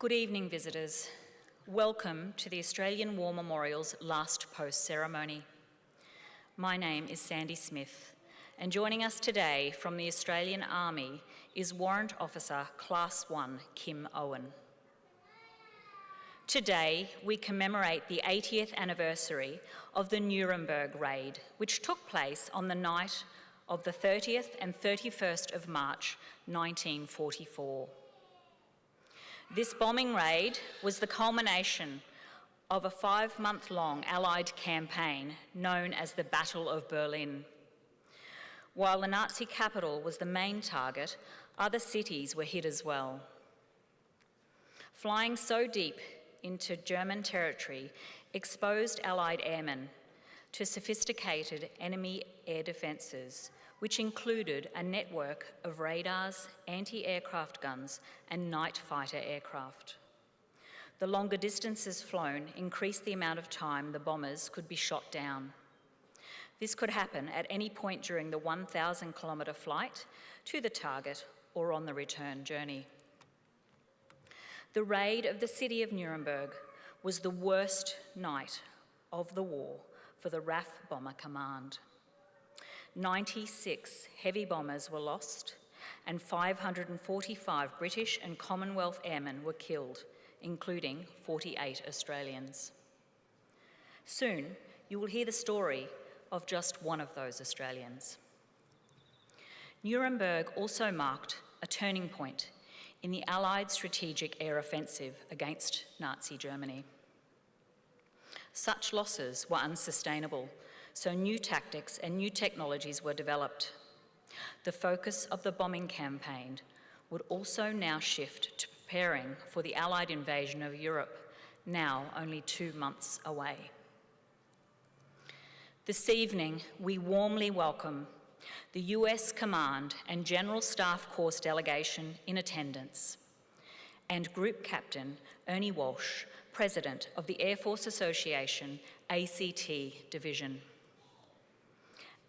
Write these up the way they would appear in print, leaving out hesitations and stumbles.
Good evening, visitors. Welcome to the Australian War Memorial's last post ceremony. My name is Sandy Smith, and joining us today from the Australian Army is Warrant Officer Class 1 Kim Owen. Today, we commemorate the 80th anniversary of the Nuremberg Raid, which took place on the night of the 30th and 31st of March 1944. This bombing raid was the culmination of a 5-month-long Allied campaign known as the Battle of Berlin. While the Nazi capital was the main target, other cities were hit as well. Flying so deep into German territory exposed Allied airmen to sophisticated enemy air defences, which included a network of radars, anti-aircraft guns, and night fighter aircraft. The longer distances flown increased the amount of time the bombers could be shot down. This could happen at any point during the 1,000-kilometre flight to the target or on the return journey. The raid of the city of Nuremberg was the worst night of the war for the RAF Bomber Command. 96 heavy bombers were lost and 545 British and Commonwealth airmen were killed, including 48 Australians. Soon, you will hear the story of just one of those Australians. Nuremberg also marked a turning point in the Allied strategic air offensive against Nazi Germany. Such losses were unsustainable, so new tactics and new technologies were developed. The focus of the bombing campaign would also now shift to preparing for the Allied invasion of Europe, now only 2 months away. This evening, we warmly welcome the US Command and General Staff Course delegation in attendance, and Group Captain Ernie Walsh, President of the Air Force Association ACT Division.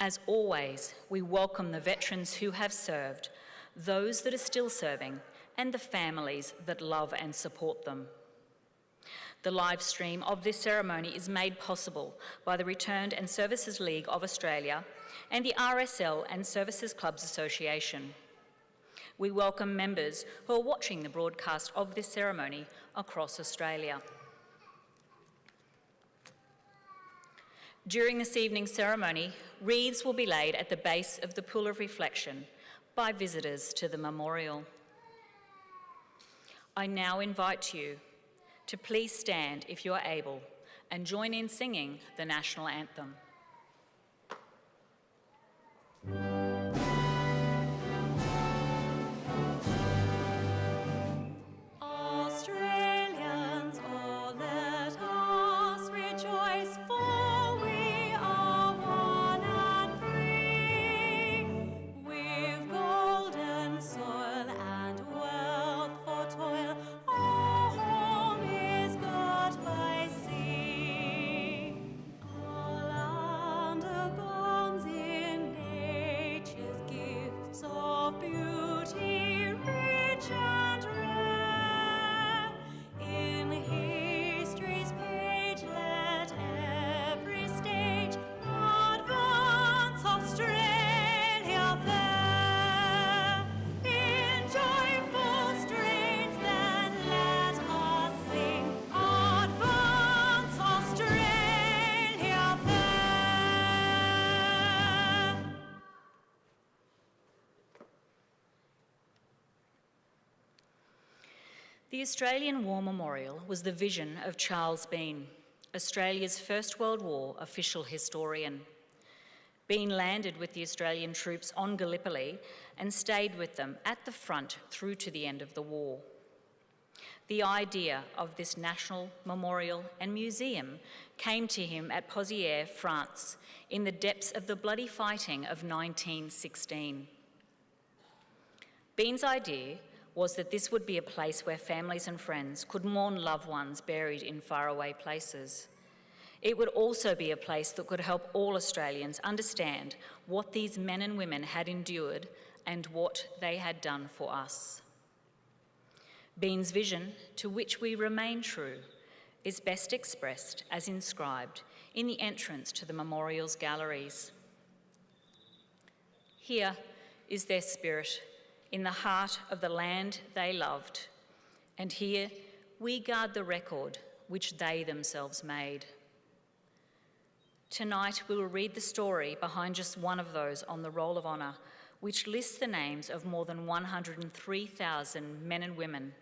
As always, we welcome the veterans who have served, those that are still serving, and the families that love and support them. The live stream of this ceremony is made possible by the Returned and Services League of Australia and the RSL and Services Clubs Association. We welcome members who are watching the broadcast of this ceremony across Australia. During this evening's ceremony, wreaths will be laid at the base of the Pool of Reflection by visitors to the memorial. I now invite you to please stand if you are able and join in singing the national anthem. Australians, oh, let us rejoice, for we are one and free. We've golden soil and wealth for toil. Our home is got by sea. Our land abounds in nature's gifts of beauty, rich and rare. In history's page, let every stage advance Australia fair. In joyful strains, then let us sing, advance Australia fair. The Australian War Memorial was the vision of Charles Bean, Australia's First World War official historian. Bean landed with the Australian troops on Gallipoli and stayed with them at the front through to the end of the war. The idea of this national memorial and museum came to him at Pozières, France, in the depths of the bloody fighting of 1916. Bean's idea was that this would be a place where families and friends could mourn loved ones buried in faraway places. It would also be a place that could help all Australians understand what these men and women had endured and what they had done for us. Bean's vision, to which we remain true, is best expressed as inscribed in the entrance to the memorial's galleries. Here is their spirit, in the heart of the land they loved, and here we guard the record which they themselves made. Tonight we will read the story behind just one of those on the Roll of Honour, which lists the names of more than 103,000 men and women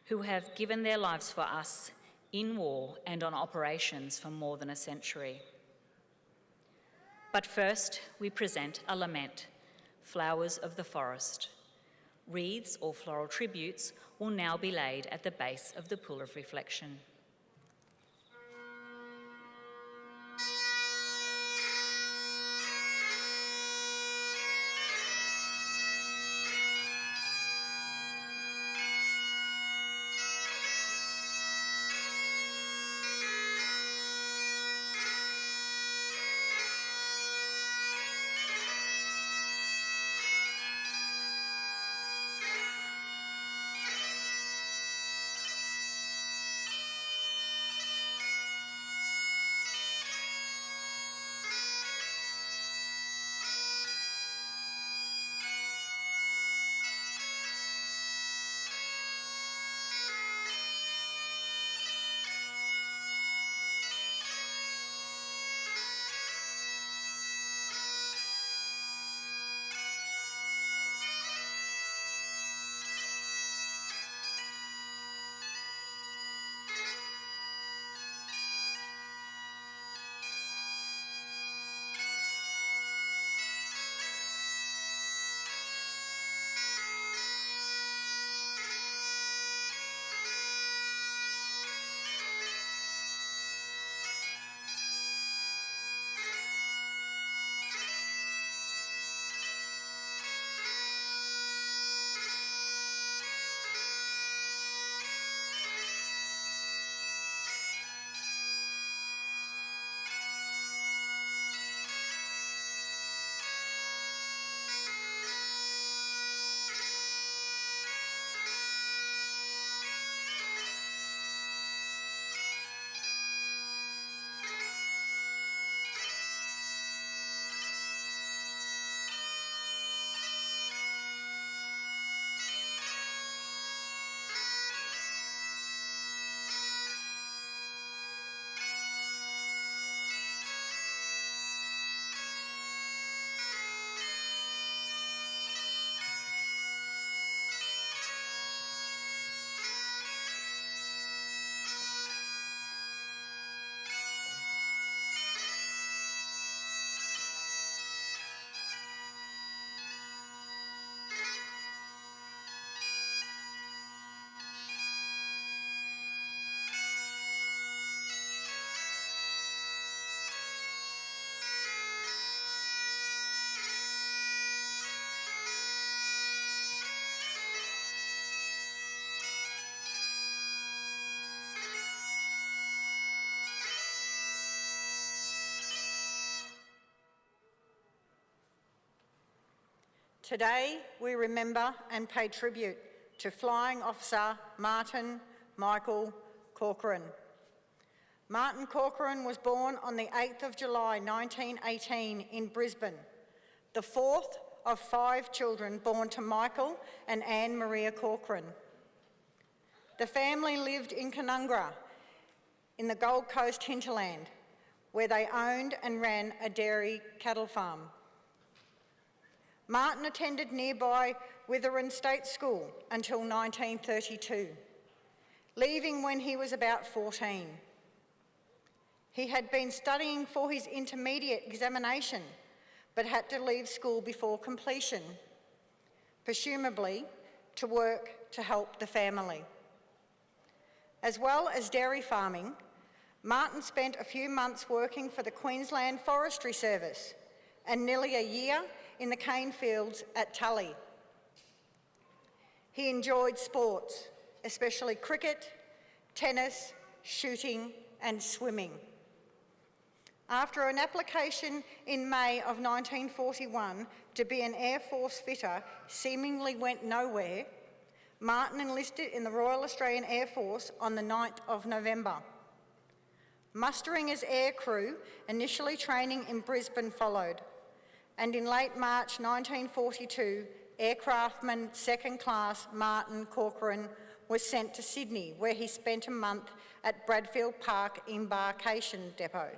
who have given their lives for us in war and on operations for more than a century. But first, we present a lament, Flowers of the Forest. Wreaths or floral tributes will now be laid at the base of the Pool of Reflection. Today, we remember and pay tribute to Flying Officer Martin Michael Corcoran. Martin Corcoran was born on the 8th of July 1918 in Brisbane, the fourth of 5 children born to Michael and Anne Maria Corcoran. The family lived in Canberra in the Gold Coast hinterland, where they owned and ran a dairy cattle farm. Martin attended nearby Witherin State School until 1932, leaving when he was about 14. He had been studying for his intermediate examination, but had to leave school before completion, presumably to work to help the family. As well as dairy farming, Martin spent a few months working for the Queensland Forestry Service and nearly a year in the cane fields at Tully. He enjoyed sports, especially cricket, tennis, shooting and swimming. After an application in May of 1941 to be an Air Force fitter seemingly went nowhere, Martin enlisted in the Royal Australian Air Force on the 9th of November. Mustering as air crew, initially training in Brisbane followed, and in late March 1942, aircraftman second class Martin Corcoran was sent to Sydney, where he spent a month at Bradfield Park Embarkation Depot.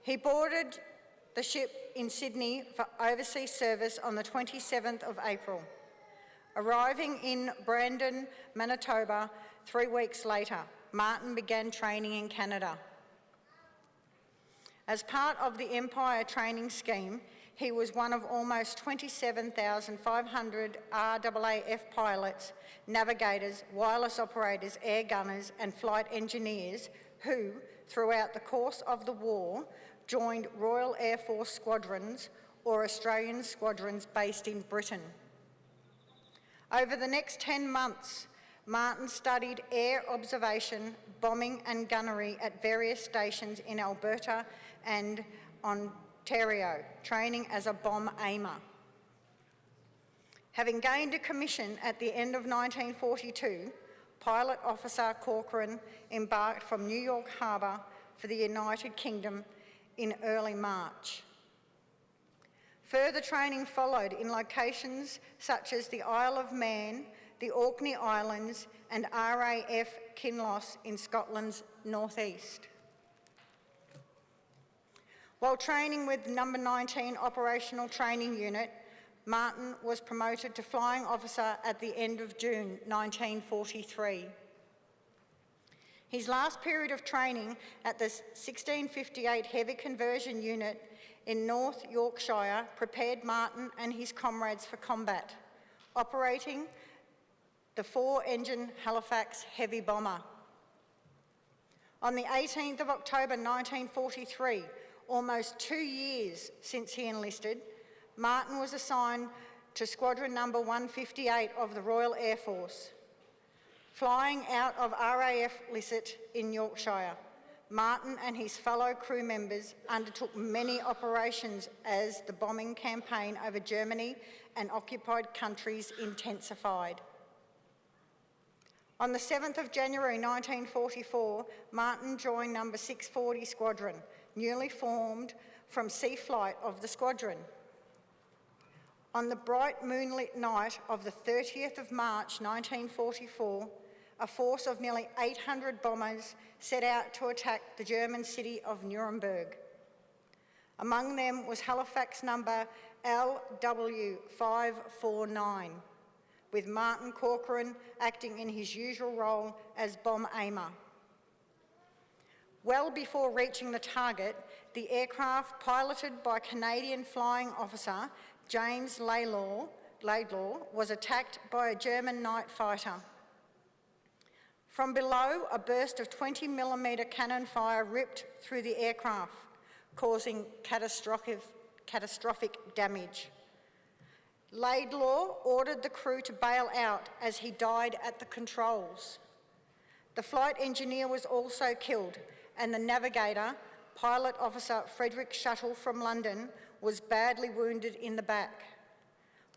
He boarded the ship in Sydney for overseas service on the 27th of April, arriving in Brandon, Manitoba 3 weeks later. Martin began training in Canada. As part of the Empire training scheme, he was one of almost 27,500 RAAF pilots, navigators, wireless operators, air gunners and flight engineers who, throughout the course of the war, joined Royal Air Force squadrons or Australian squadrons based in Britain. Over the next 10 months, Martin studied air observation, bombing and gunnery at various stations in Alberta and Ontario, training as a bomb aimer. Having gained a commission at the end of 1942, Pilot Officer Corcoran embarked from New York Harbour for the United Kingdom in early March. Further training followed in locations such as the Isle of Man, the Orkney Islands and RAF Kinloss in Scotland's northeast. While training with Number 19 Operational Training Unit, Martin was promoted to Flying Officer at the end of June 1943. His last period of training at the 1658 Heavy Conversion Unit in North Yorkshire prepared Martin and his comrades for combat, operating the 4-engine Halifax heavy bomber. On the 18th of October 1943, almost 2 years since he enlisted, Martin was assigned to Squadron Number 158 of the Royal Air Force. Flying out of RAF Lisset in Yorkshire, Martin and his fellow crew members undertook many operations as the bombing campaign over Germany and occupied countries intensified. On the 7th of January 1944, Martin joined Number 640 Squadron, newly formed from Sea Flight of the squadron. On the bright moonlit night of the 30th of March 1944, a force of nearly 800 bombers set out to attack the German city of Nuremberg. Among them was Halifax number LW549, with Martin Corcoran acting in his usual role as bomb aimer. Well before reaching the target, the aircraft, piloted by Canadian flying officer James Laidlaw, was attacked by a German night fighter. From below, a burst of 20mm cannon fire ripped through the aircraft, causing catastrophic damage. Laidlaw ordered the crew to bail out as he died at the controls. The flight engineer was also killed, and the navigator, Pilot Officer Frederick Shuttle from London, was badly wounded in the back.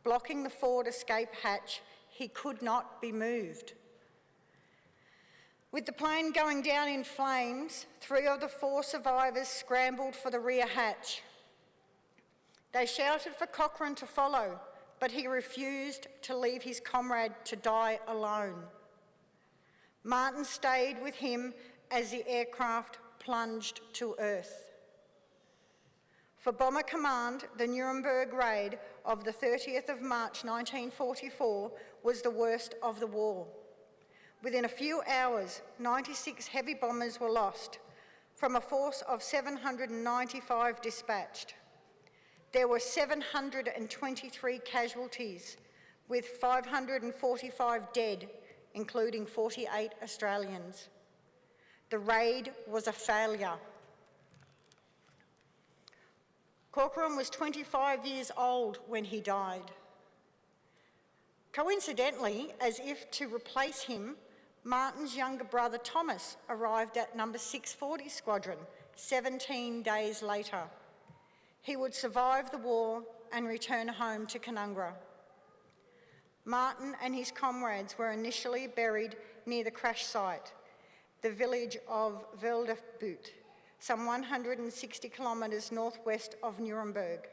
Blocking the forward escape hatch, he could not be moved. With the plane going down in flames, 3 of the 4 survivors scrambled for the rear hatch. They shouted for Corcoran to follow, but he refused to leave his comrade to die alone. Martin stayed with him as the aircraft plunged to earth. For Bomber Command, the Nuremberg Raid of the 30th of March 1944 was the worst of the war. Within a few hours, 96 heavy bombers were lost, from a force of 795 dispatched. There were 723 casualties, with 545 dead, including 48 Australians. The raid was a failure. Corcoran was 25 years old when he died. Coincidentally, as if to replace him, Martin's younger brother Thomas arrived at number 640 Squadron 17 days later. He would survive the war and return home to Canberra. Martin and his comrades were initially buried near the crash site, the village of Velderbuut, some 160 kilometres northwest of Nuremberg.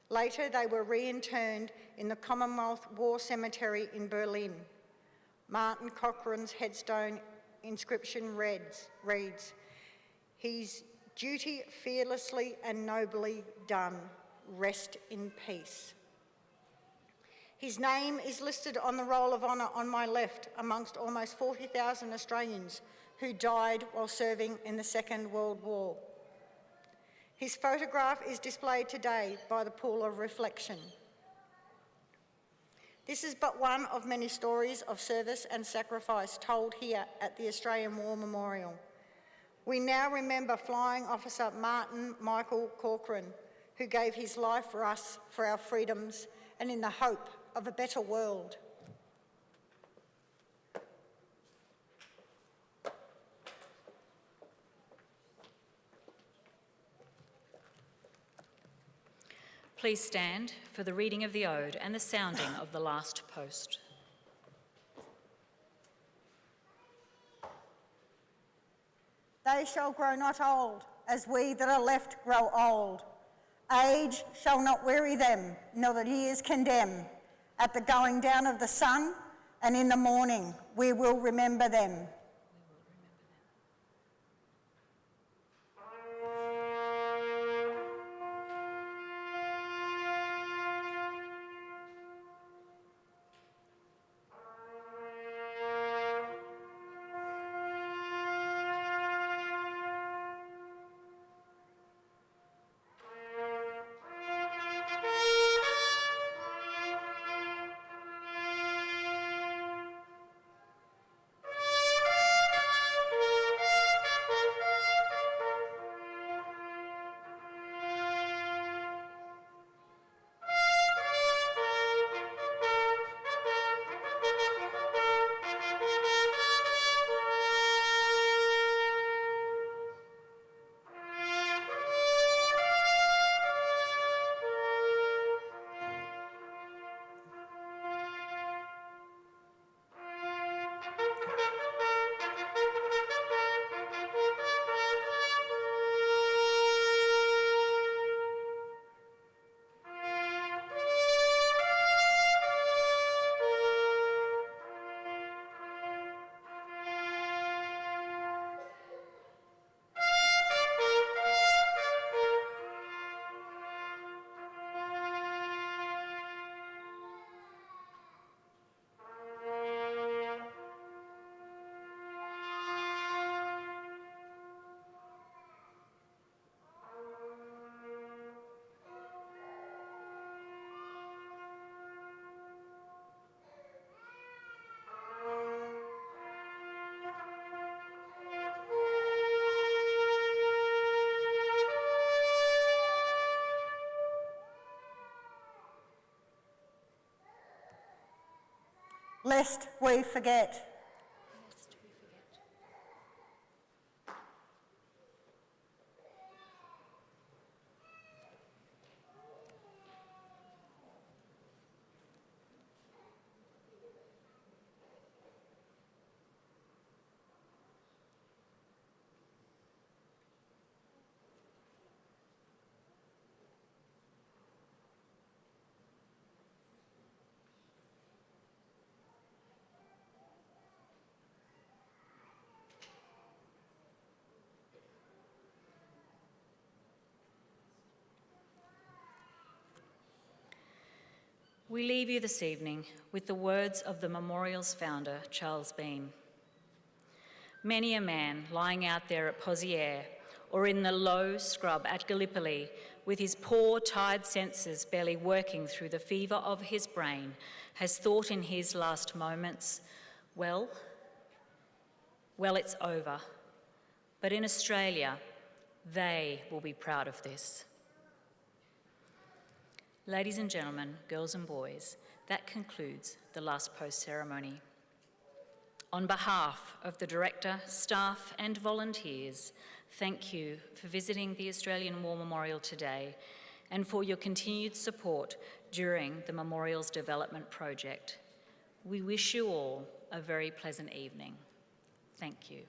Later, they were reinterred in the Commonwealth War Cemetery in Berlin. Martin Corcoran's headstone inscription reads, "His duty fearlessly and nobly done. Rest in peace." His name is listed on the Roll of Honour on my left amongst almost 40,000 Australians who died while serving in the Second World War. His photograph is displayed today by the Pool of Reflection. This is but one of many stories of service and sacrifice told here at the Australian War Memorial. We now remember Flying Officer Martin Michael Corcoran, who gave his life for us, for our freedoms, and in the hope of a better world. Please stand for the reading of the Ode and the sounding of the last post. They shall grow not old, as we that are left grow old. Age shall not weary them, nor the years condemn. At the going down of the sun, and in the morning, we will remember them. Lest we forget. We leave you this evening with the words of the memorial's founder, Charles Bean. Many a man lying out there at Pozières or in the low scrub at Gallipoli with his poor, tired senses barely working through the fever of his brain has thought in his last moments, well, it's over. But in Australia, they will be proud of this. Ladies and gentlemen, girls and boys, that concludes the last post ceremony. On behalf of the Director, staff and volunteers, thank you for visiting the Australian War Memorial today and for your continued support during the Memorial's development project. We wish you all a very pleasant evening. Thank you.